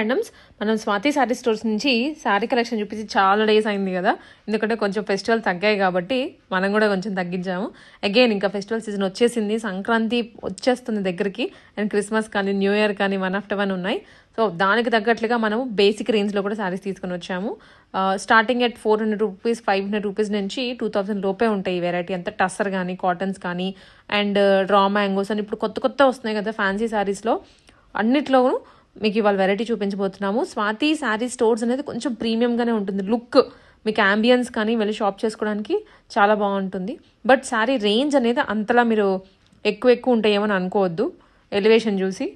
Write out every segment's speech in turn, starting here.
Randoms మనం Swathi sari stores నుంచి sari collection చూపించి చాలా డేస్ అయింది కదా, ఎందుకంటే కొంచెం ఫెస్టివల్ తగ్గాయి కాబట్టి మనం కూడా కొంచెం తగ్గించాము. అగైన్ ఇంకా ఫెస్టివల్ సీజన్ వచ్చేసింది, సంక్రాంతి వచ్చేస్తుంది దగ్గరికి, అండ్ క్రిస్మస్ కానీ న్యూ ఇయర్ కానీ వన్ ఆఫ్టర్ వన్ ఉన్నాయి. సో దానికి తగ్గట్లుగా మనము బేసిక్ రేంజ్లో కూడా శారీస్ తీసుకొని వచ్చాము. స్టార్టింగ్ ఎట్ 400 రూపీస్ 500 రూపీస్ నుంచి 2000 లోపే ఉంటాయి ఈ వెరైటీ అంతా. టస్సర్ కానీ కాటన్స్ కానీ అండ్ రా మ్యాంగోస్ అని ఇప్పుడు కొత్త కొత్త వస్తున్నాయి కదా ఫ్యాన్సీ శారీస్లో, అన్నిట్లోనూ మీకు ఇవాళ వెరైటీ చూపించబోతున్నాము. స్వాతి శారీ స్టోర్స్ అనేది కొంచెం ప్రీమియంగానే ఉంటుంది. లుక్ మీకు అంబియన్స్ కానీ వెళ్ళి షాప్ చేసుకోవడానికి చాలా బాగుంటుంది. బట్ శారీ రేంజ్ అనేది అంతలా మీరు ఎక్కువ ఉంటాయేమని అనుకోవద్దు. ఎలివేషన్ చూసి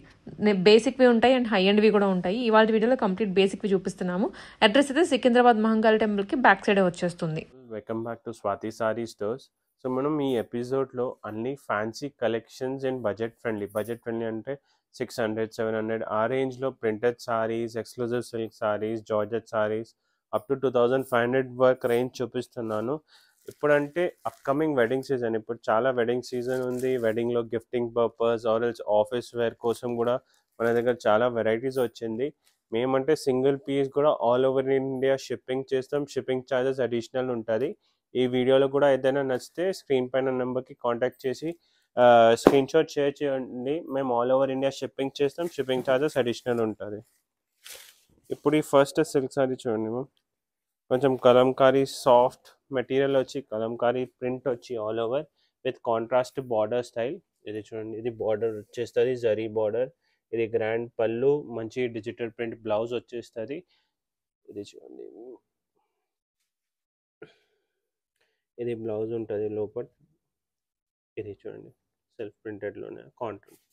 బేసిక్వి ఉంటాయి అండ్ హై అండ్వి కూడా ఉంటాయి. ఇవాళ వీడియోలో కంప్లీట్ బేసిక్వి చూపిస్తున్నాము. అడ్రస్ అయితే సికింద్రాబాద్ మహంకాళి టెంపుల్కి బ్యాక్ సైడే వచ్చేస్తుంది. Welcome back to Swathi sorry stores. So మనం ఈ ఎపిసోడ్లో అన్ని fancy collections and budget friendly అంటే 600, 700 ఆ రేంజ్లో printed saris, exclusive silk saris, georgette saris up to 2500 వరకు రేంజ్ చూపిస్తున్నాను. ఇప్పుడంటే అప్కమింగ్ వెడ్డింగ్ సీజన్, ఇప్పుడు చాలా వెడ్డింగ్ సీజన్ ఉంది. వెడ్డింగ్లో gifting purpose or else office wear కోసం కూడా మన దగ్గర చాలా వెరైటీస్ వచ్చింది. మేమంటే సింగిల్ పీస్ కూడా ఆల్ ఓవర్ ఇండియా షిప్పింగ్ చేస్తాం. షిప్పింగ్ ఛార్జెస్ అడిషనల్ ఉంటుంది. ఈ వీడియోలో కూడా ఏదైనా నచ్చితే స్క్రీన్ పైన నెంబర్కి కాంటాక్ట్ చేసి స్క్రీన్ షాట్ షేర్ చేయండి. మేము ఆల్ ఓవర్ ఇండియా షిప్పింగ్ చేస్తాం. షిప్పింగ్ ఛార్జెస్ అడిషనల్ ఉంటుంది. ఇప్పుడు ఈ ఫస్ట్ సిల్క్ సారీ చూడండి మ్యామ్, కొంచెం కలంకారీ సాఫ్ట్ మెటీరియల్ వచ్చి కలంకారీ ప్రింట్ వచ్చి all over with contrast border style. ఇది చూడండి, ఇది బార్డర్ వచ్చేస్తుంది జరీ బార్డర్. ఇది గ్రాండ్ పళ్ళు, మంచి డిజిటల్ ప్రింట్ బ్లౌజ్ వచ్చేస్తుంది. ఇది చూడండి, ఇది బ్లౌజ్ ఉంటుంది లోపల. ఇది చూడండి సెల్ఫ్ ప్రింటెడ్లోనే కాంట్రాస్ట్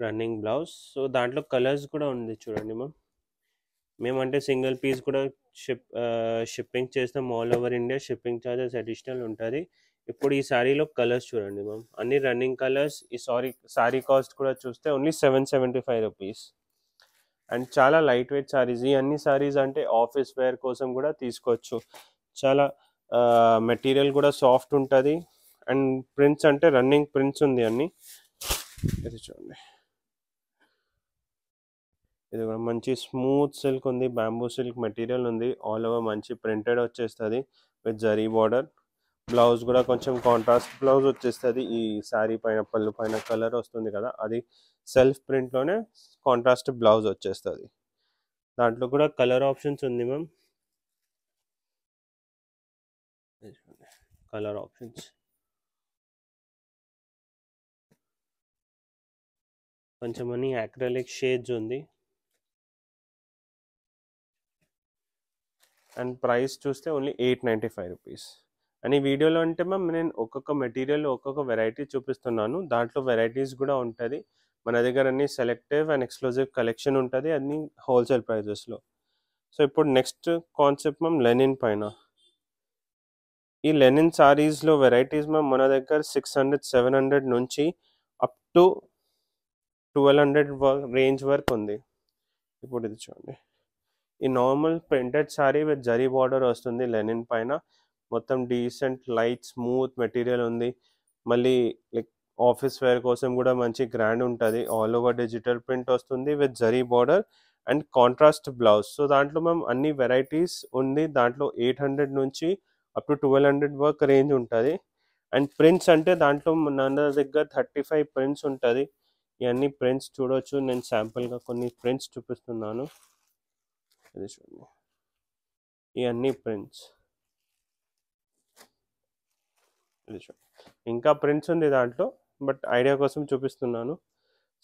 రన్నింగ్ బ్లౌజ్. సో దాంట్లో కలర్స్ కూడా ఉంది చూడండి మ్యామ్. మేమంటే సింగిల్ పీస్ కూడా షిప్పింగ్ చేస్తాం all over India. Shipping charges additional ఉంటుంది. ఇప్పుడు ఈ శారీలో కలర్స్ చూడండి మ్యామ్, అన్ని రన్నింగ్ కలర్స్. ఈ శారీ కాస్ట్ కూడా చూస్తే ఓన్లీ 775 రూపీస్. అండ్ చాలా లైట్ వెయిట్ శారీస్. ఈ అన్ని శారీస్ అంటే ఆఫీస్ వేర్ కోసం కూడా తీసుకోవచ్చు. చాలా మెటీరియల్ కూడా సాఫ్ట్ ఉంటుంది. అండ్ ప్రింట్స్ అంటే రన్నింగ్ ప్రింట్స్ ఉంది అన్ని. ఇది చూడండి, ఇది కూడా మంచి స్మూత్ సిల్క్ ఉంది, బ్యాంబూ సిల్క్ మెటీరియల్ ఉంది. ఆల్ ఓవర్ మంచి ప్రింటెడ్ వచ్చేస్తుంది విత్ జరీ బార్డర్. బ్లౌజ్ కూడా కొంచెం కాంట్రాస్ట్ బ్లౌజ్ వచ్చేస్తుంది. ఈ శారీ పైన పళ్ళు పైన కలర్ వస్తుంది కదా, అది సెల్ఫ్ ప్రింట్లోనే కాంట్రాస్ట్ బ్లౌజ్ వచ్చేస్తుంది. దాంట్లో కూడా కలర్ ఆప్షన్స్ ఉంది మ్యామ్. కలర్ ఆప్షన్స్ కొంచెం అన్ని యాక్రిలిక్ షేడ్స్ ఉంది. అండ్ ప్రైస్ చూస్తే ఓన్లీ 895 రూపీస్. అండ్ ఈ వీడియోలో అంటే మ్యామ్ నేను ఒక్కొక్క మెటీరియల్ ఒక్కొక్క వెరైటీ చూపిస్తున్నాను. దాంట్లో వెరైటీస్ కూడా ఉంటుంది. మన దగ్గర అన్ని సెలెక్టివ్ అండ్ ఎక్స్క్లూజివ్ కలెక్షన్ ఉంటుంది, అన్ని హోల్సేల్ ప్రైజెస్లో. సో ఇప్పుడు నెక్స్ట్ కాన్సెప్ట్ మ్యామ్ లెనిన్ పైన. ఈ లెనిన్ సారీస్లో వెరైటీస్ మ్యామ్ మన దగ్గర 600, 700 నుంచి అప్ టు 1200 రేంజ్ వరకు ఉంది. ఇప్పుడు ఇది చూడండి, ఈ normal printed sorry with zari border వస్తుంది లెనిన్ పైన. మొత్తం డీసెంట్ లైట్ స్మూత్ మెటీరియల్ ఉంది. మళ్ళీ లైక్ ఆఫీస్ వేర్ కోసం కూడా మంచి గ్రాండ్ ఉంటుంది. ఆల్ ఓవర్ డిజిటల్ ప్రింట్ వస్తుంది with zari border and contrast blouse. So దాంట్లో మేము అన్ని వెరైటీస్ ఉంది. దాంట్లో 800 నుంచి అప్ టు 1200 వరకు రేంజ్ ఉంటుంది. అండ్ ప్రింట్స్ అంటే దాంట్లో మన దగ్గర 35 ప్రింట్స్ ఉంటుంది. ఇవన్నీ ప్రింట్స్ చూడవచ్చు. నేను శాంపుల్గా కొన్ని ప్రింట్స్ చూపిస్తున్నాను. ఇది చూడండి, ఇవన్నీ ప్రింట్స్. ఇది చూడండి, ఇంకా ప్రింట్స్ ఉంది దాంట్లో, బట్ ఐడియా కోసం చూపిస్తున్నాను.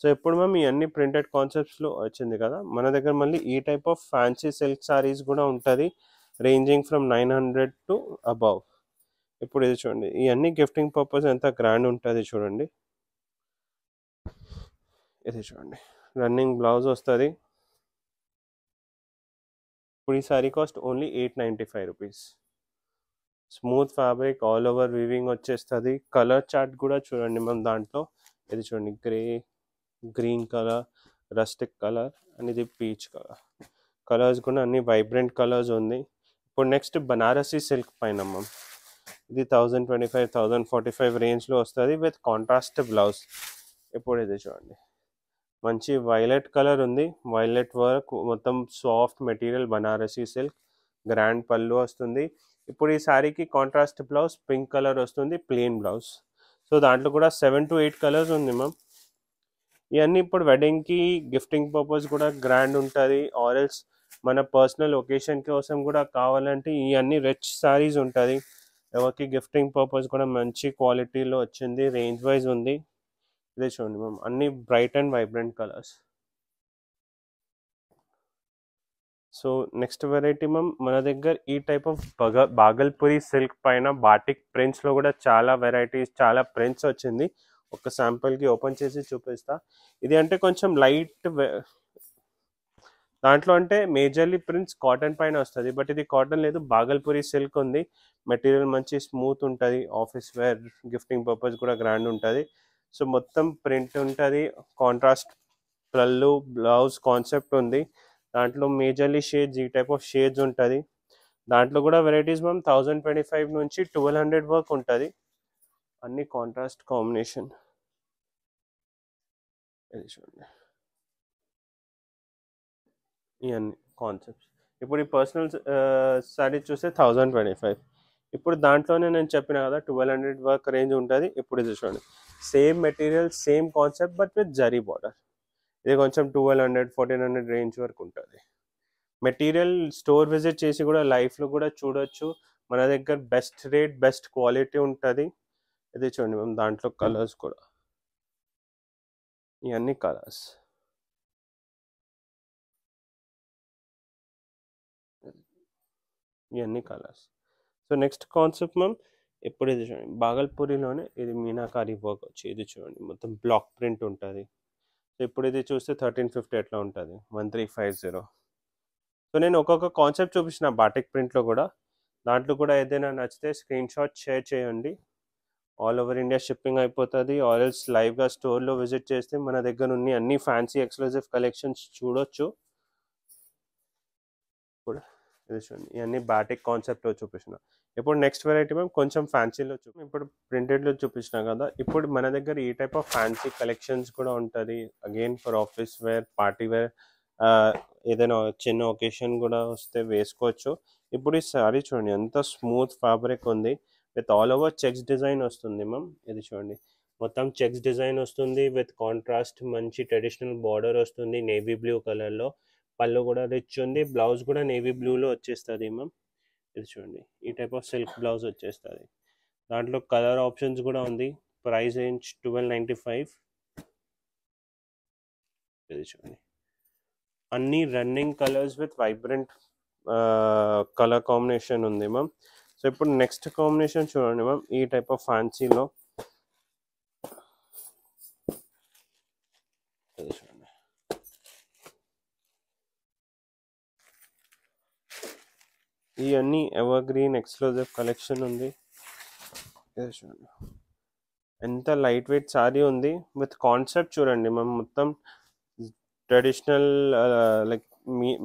సో ఇప్పుడు మేము ఇవన్నీ ప్రింటెడ్ కాన్సెప్ట్స్లో వచ్చింది కదా, మన దగ్గర మళ్ళీ ఈ type of fancy silk saris కూడా ఉంటుంది, రేంజింగ్ ఫ్రమ్ 900 టు అబవ్. ఇప్పుడు ఇది చూడండి, ఇవన్నీ గిఫ్టింగ్ పర్పస్ ఎంత గ్రాండ్ ఉంటుంది చూడండి. ఇది చూడండి, రన్నింగ్ బ్లౌజ్ వస్తుంది. ఇప్పుడు ఈ sorry cost only 895 rupees. Smooth fabric, all over weaving వచ్చేస్తుంది. కలర్ చార్ట్ కూడా చూడండి మనం దాంట్లో. ఇది చూడండి, green colour, rustic colour and ఇది పీచ్ కలర్. కలర్స్ కూడా అన్ని వైబ్రెంట్ కలర్స్ ఉంది. ఇప్పుడు నెక్స్ట్ బనారసీ సిల్క్ పైన మ్యామ్, ఇది 1025, 1045 రేంజ్లో వస్తుంది విత్ కాంట్రాస్ట్ బ్లౌజ్. ఇప్పుడు ఇది చూడండి, మంచి వైలెట్ కలర్ ఉంది, వైలెట్ వర్క్, మొత్తం soft material Banarasi silk, grand పళ్ళు వస్తుంది. ఇప్పుడు ఈ శారీకి కాంట్రాస్ట్ బ్లౌజ్ పింక్ కలర్ వస్తుంది, ప్లెయిన్ బ్లౌజ్. సో దాంట్లో కూడా 7 to 8 కలర్స్ ఉంది మ్యామ్. ఇవన్నీ ఇప్పుడు వెడ్డింగ్కి గిఫ్టింగ్ పర్పస్ కూడా గ్రాండ్ ఉంటుంది, ఆరెల్స్ మన పర్సనల్ ఒకేషన్ కోసం కూడా కావాలంటే ఇవన్నీ రిచ్ శారీస్ ఉంటుంది. ఎవరికి గిఫ్టింగ్ పర్పస్ కూడా మంచి క్వాలిటీలో వచ్చింది, రేంజ్ వైజ్ ఉంది. ఇదే చూడండి మ్యామ్, అన్ని bright and vibrant colours. So next variety ma'am, మన దగ్గర ఈ టైప్ ఆఫ్ బాగల్పూరి సిల్క్ పైన బాటిక్ ప్రింట్స్లో కూడా చాలా వెరైటీస్, చాలా ప్రింట్స్ వచ్చింది. ఒక శాంపుల్కి ఓపెన్ చేసి చూపిస్తా. ఇది అంటే కొంచెం లైట్ దాంట్లో అంటే మేజర్లీ ప్రింట్స్ కాటన్ పైన వస్తుంది, బట్ ఇది కాటన్ లేదు, బాగల్పూరి సిల్క్ ఉంది. మెటీరియల్ మంచి స్మూత్ ఉంటుంది, ఆఫీస్ వేర్ గిఫ్టింగ్ పర్పస్ కూడా గ్రాండ్ ఉంటుంది. సో మొత్తం ప్రింట్ ఉంటుంది, కాంట్రాస్ట్ పళ్ళు బ్లౌజ్ కాన్సెప్ట్ ఉంది. దాంట్లో మేజర్లీ షేడ్స్ ఈ టైప్ ఆఫ్ షేడ్స్ ఉంటుంది. దాంట్లో కూడా వెరైటీస్ మ్యామ్ 1025 నుంచి 1200 వరకు ఉంటుంది. అన్ని కాంట్రాస్ట్ కాంబినేషన్. ఇది చూడండి, ఇవన్నీ కాన్సెప్ట్స్. ఇప్పుడు ఈ పర్సనల్ శారీ చూస్తే 1025. ఇప్పుడు దాంట్లోనే నేను చెప్పిన కదా 1200 వర్క్ రేంజ్ ఉంటుంది. ఇప్పుడు ఇది చూడండి, same material same concept but with zari border. ఇది కొంచెం 1200 1400 రేంజ్ వరకు ఉంటుంది. మెటీరియల్ స్టోర్ విజిట్ చేసి కూడా లైఫ్లో కూడా చూడొచ్చు. మన దగ్గర బెస్ట్ రేట్ బెస్ట్ క్వాలిటీ ఉంటుంది. ఇది చూడండి మేము, దాంట్లో కలర్స్ కూడా ఇవన్నీ కలర్స్. ఇవన్నీ colours. So next concept ma'am, ఇప్పుడు ఇది చూడండి, బాగల్పూరిలోనే ఇది మీనాకారి వర్క్ వచ్చి, ఇది చూడండి మొత్తం బ్లాక్ ప్రింట్ ఉంటుంది. సో ఇప్పుడు ఇది చూస్తే 1350 ఎట్లా ఉంటుంది, 1350. సో నేను ఒక్కొక్క కాన్సెప్ట్ చూపించిన బాటిక్ ప్రింట్లో కూడా. దాంట్లో కూడా ఏదైనా నచ్చితే స్క్రీన్ షాట్ షేర్ చేయండి. ఆల్ ఓవర్ ఇండియా షిప్పింగ్ అయిపోతుంది. ఆర్ఎల్స్ లైవ్గా స్టోర్లో విజిట్ చేస్తే మన దగ్గర ఉన్న అన్ని ఫ్యాన్సీ ఎక్స్క్లూజివ్ కలెక్షన్స్ చూడొచ్చు. ఇప్పుడు ఇది చూడండి, ఇవన్నీ బాటిక్ కాన్సెప్ట్లో చూపించిన. ఇప్పుడు నెక్స్ట్ వెరైటీ మేము కొంచెం ఫ్యాన్సీలో ఇప్పుడు ప్రింటెడ్లో చూపించిన కదా. ఇప్పుడు మన దగ్గర ఈ టైప్ ఆఫ్ ఫ్యాన్సీ కలెక్షన్స్ కూడా ఉంటుంది. Again for office wear, party wear, ఏదైనా చిన్న ఒకేషన్ కూడా వస్తే వేసుకోవచ్చు. ఇప్పుడు ఈ శారీ చూడండి ఎంత స్మూత్ ఫ్యాబ్రిక్ ఉంది, with all over checks design వస్తుంది మ్యామ్. ఇది చూడండి మొత్తం చెక్స్ డిజైన్ వస్తుంది, విత్ కాంట్రాస్ట్ మంచి ట్రెడిషనల్ బార్డర్ వస్తుంది నేవీ బ్లూ కలర్లో. పళ్ళు కూడా రిచ్ ఉంది, బ్లౌజ్ కూడా నేవీ బ్లూలో వచ్చేస్తుంది మ్యామ్. ఇది చూడండి, ఈ టైప్ ఆఫ్ సిల్క్ బ్లౌజ్ వచ్చేస్తుంది. దాంట్లో కలర్ ఆప్షన్స్ కూడా ఉంది. Price range 1295. ఇది చూడండి, అన్ని running colours with vibrant colour combination ఉంది మ్యామ్. సో ఇప్పుడు నెక్స్ట్ కాంబినేషన్ చూడండి మ్యామ్, ఈ టైప్ ఆఫ్ ఫ్యాన్సీలో. చూడండి, ఇవన్నీ ఎవర్ గ్రీన్ ఎక్స్క్లూజివ్ కలెక్షన్ ఉంది. చూడండి ఎంత లైట్ వెయిట్ సారీ ఉంది, విత్ కాన్సెప్ట్ చూడండి మ్యామ్. మొత్తం ట్రెడిషనల్ లైక్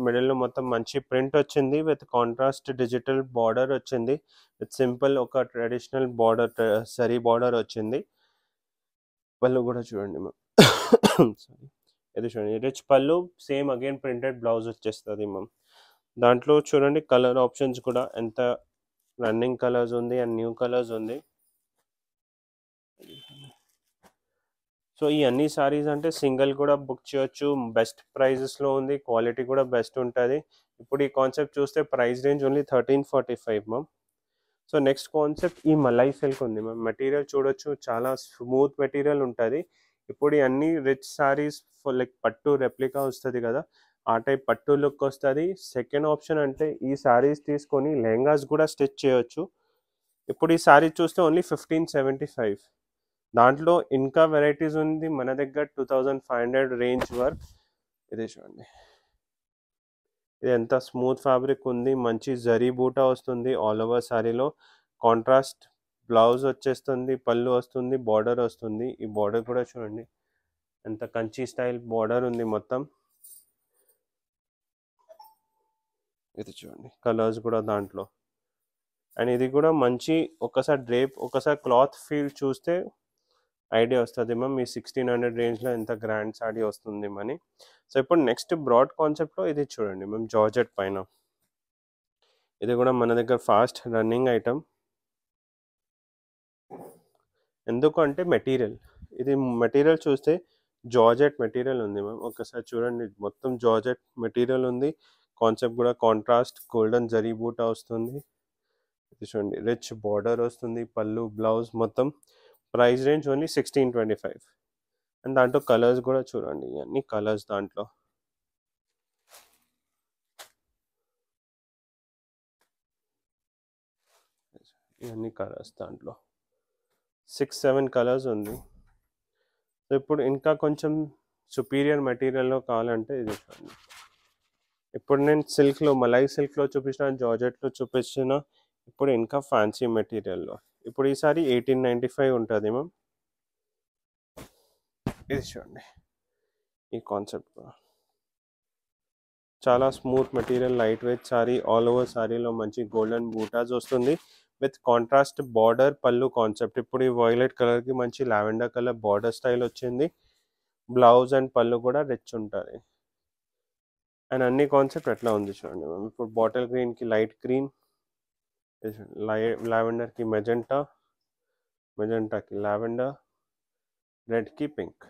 మిడిల్లో మొత్తం మంచి ప్రింట్ వచ్చింది, విత్ కాంట్రాస్ట్ డిజిటల్ బార్డర్ వచ్చింది, విత్ సింపుల్ ఒక ట్రెడిషనల్ బార్డర్ సరీ బార్డర్ వచ్చింది. పళ్ళు కూడా చూడండి మ్యామ్. సారీ, ఇది చూడండి రిచ్ పళ్ళు, సేమ్ అగైన్ ప్రింటెడ్ బ్లౌజ్ వచ్చేస్తుంది మ్యామ్. దాంట్లో చూడండి కలర్ ఆప్షన్స్ కూడా ఎంత రన్నింగ్ కలర్స్ ఉంది అండ్ న్యూ కలర్స్ ఉంది. సో ఈ అన్ని సారీస్ అంటే సింగిల్ కూడా బుక్ చేయొచ్చు, బెస్ట్ ప్రైజెస్లో ఉంది, క్వాలిటీ కూడా బెస్ట్ ఉంటుంది. ఇప్పుడు ఈ కాన్సెప్ట్ చూస్తే price range only 1345 ma'am. So next concept ఈ మలై సిల్క్ ఉంది మ్యామ్. మెటీరియల్ చూడొచ్చు, చాలా స్మూత్ మెటీరియల్ ఉంటుంది. ఇప్పుడు ఈ అన్ని రిచ్ సారీస్ లైక్ పట్టు రెప్లికా వస్తుంది కదా, ఆ టైప్ పట్టు లుక్ వస్తుంది. సెకండ్ ఆప్షన్ అంటే ఈ సారీస్ తీసుకొని లెహంగాస్ కూడా స్టిచ్ చేయొచ్చు. ఇప్పుడు ఈ సారీ చూస్తే ఓన్లీ 1575. దాంట్లో ఇంకా వెరైటీస్ ఉంది మన దగ్గర 2500 రేంజ్ వర్క్. ఇది చూడండి, ఇది ఎంత స్మూత్ ఫ్యాబ్రిక్ ఉంది, మంచి జరీ బూటా వస్తుంది ఆల్ ఓవర్ సారీలో. కాంట్రాస్ట్ బ్లౌజ్ వచ్చేస్తుంది, పళ్ళు వస్తుంది, బార్డర్ వస్తుంది. ఈ బార్డర్ కూడా చూడండి ఎంత కంచి స్టైల్ బార్డర్ ఉంది మొత్తం. ఇది చూడండి కలర్స్ కూడా దాంట్లో. అండ్ ఇది కూడా మంచి ఒకసారి డ్రేప్, ఒకసారి క్లాత్ ఫీల్ చూస్తే ఐడియా వస్తుంది మ్యామ్ మీ 1600 రేంజ్లో ఎంత గ్రాండ్ సారీ వస్తుంది మని. సో ఇప్పుడు నెక్స్ట్ బ్రాడ్ కాన్సెప్ట్లో ఇది చూడండి మ్యామ్, జార్జెట్ పైన. ఇది కూడా మన దగ్గర ఫాస్ట్ రన్నింగ్ ఐటమ్. ఎందుకంటే మెటీరియల్, ఇది మెటీరియల్ చూస్తే జార్జెట్ మెటీరియల్ ఉంది మ్యామ్. ఒకసారి చూడండి, మొత్తం జార్జెట్ మెటీరియల్ ఉంది. కాన్సెప్ట్ కూడా కాంట్రాస్ట్ గోల్డెన్ జరీ బూటా వస్తుంది. ఇది చూడండి, రిచ్ బార్డర్ వస్తుంది, పళ్ళు బ్లౌజ్ మొత్తం. Price range only 1625. అండ్ దాంట్లో కలర్స్ కూడా చూడండి, అన్ని కలర్స్ దాంట్లో. ఇవన్నీ కలర్స్ దాంట్లో 6-7 కలర్స్ ఉంది. సో ఇప్పుడు ఇంకా కొంచెం సుపీరియర్ మెటీరియల్లో కావాలంటే ఇది చూడండి. ఇప్పుడు నేను సిల్క్లో, మలై సిల్క్లో చూపించిన, జార్జెట్లో చూపించిన, ఇప్పుడు ఇంకా ఫ్యాన్సీ మెటీరియల్లో. ఇప్పుడు ఈసారి 1895 ఉంటుంది మ్యామ్. ఇది చూడండి, ఈ కాన్సెప్ట్ చాలా smooth material, light weight sari. All over సారీలో మంచి గోల్డెన్ బూటాస్ వస్తుంది with contrast border pallu concept. ఇప్పుడు ఈ వైలెట్ కలర్కి మంచి లావెండర్ కలర్ బార్డర్ స్టైల్ వచ్చింది. బ్లౌజ్ అండ్ పళ్ళు కూడా రిచ్ ఉంటుంది. అండ్ అన్ని కాన్సెప్ట్ ఎట్లా ఉంది చూడండి మ్యామ్. ఇప్పుడు బాటిల్ గ్రీన్కి లైట్ గ్రీన్, లావెండర్కి మెజెంటా, మెజెంటాకి లావెండర్, రెడ్కి పింక్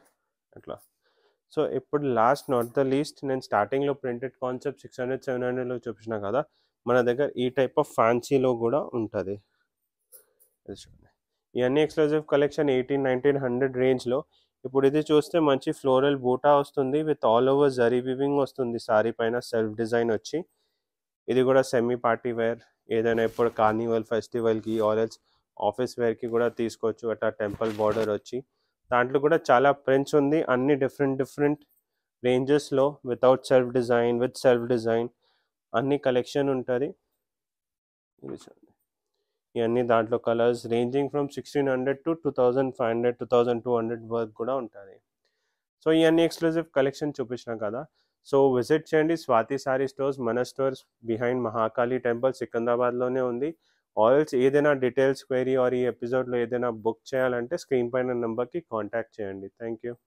అట్లా. సో ఇప్పుడు లాస్ట్ నాట్ ద లీస్ట్, నేను స్టార్టింగ్లో ప్రింటెడ్ కాన్సెప్ట్ 600-700లో చూపించిన కదా, మన దగ్గర ఈ టైప్ ఆఫ్ ఫ్యాన్సీలో కూడా ఉంటుంది. ఇవన్నీ ఎక్స్క్లూజివ్ కలెక్షన్ 1800-1900 రేంజ్లో. ఇప్పుడు ఇది చూస్తే మంచి ఫ్లోరల్ బూటా వస్తుంది with all over zari weaving వస్తుంది సారీ పైన, సెల్ఫ్ డిజైన్ వచ్చి. ఇది కూడా సెమీ పార్టీ వేర్, ఏదైనా ఇప్పుడు కార్నివల్ ఫెస్టివల్కి ఆర్ ఎల్స్ ఆఫీస్ వేర్కి కూడా తీసుకోవచ్చు. అట్లా టెంపుల్ బార్డర్ వచ్చి, దాంట్లో కూడా చాలా ప్రింట్స్ ఉంది, అన్ని డిఫరెంట్ రేంజెస్లో, without self design, with self design అన్ని కలెక్షన్ ఉంటుంది. ఇవన్నీ దాంట్లో కలర్స్ రేంజింగ్ ఫ్రమ్ 1600 to 2500, 2200 వరకు కూడా ఉంటుంది. సో ఇవన్నీ ఎక్స్క్లూజివ్ కలెక్షన్ చూపించిన కదా. సో విజిట్ చేయండి స్వాతి సారీ స్టోర్స్. మన స్టోర్స్ బిహైండ్ మహాకాళి టెంపుల్ సికింద్రాబాద్లోనే ఉంది. ఆల్స్ ఏదైనా డీటెయిల్స్ క్వైరీ ఆర్ ఈ ఎపిసోడ్లో ఏదైనా బుక్ చేయాలంటే స్క్రీన్ పైన నెంబర్కి కాంటాక్ట్ చేయండి. Thank you.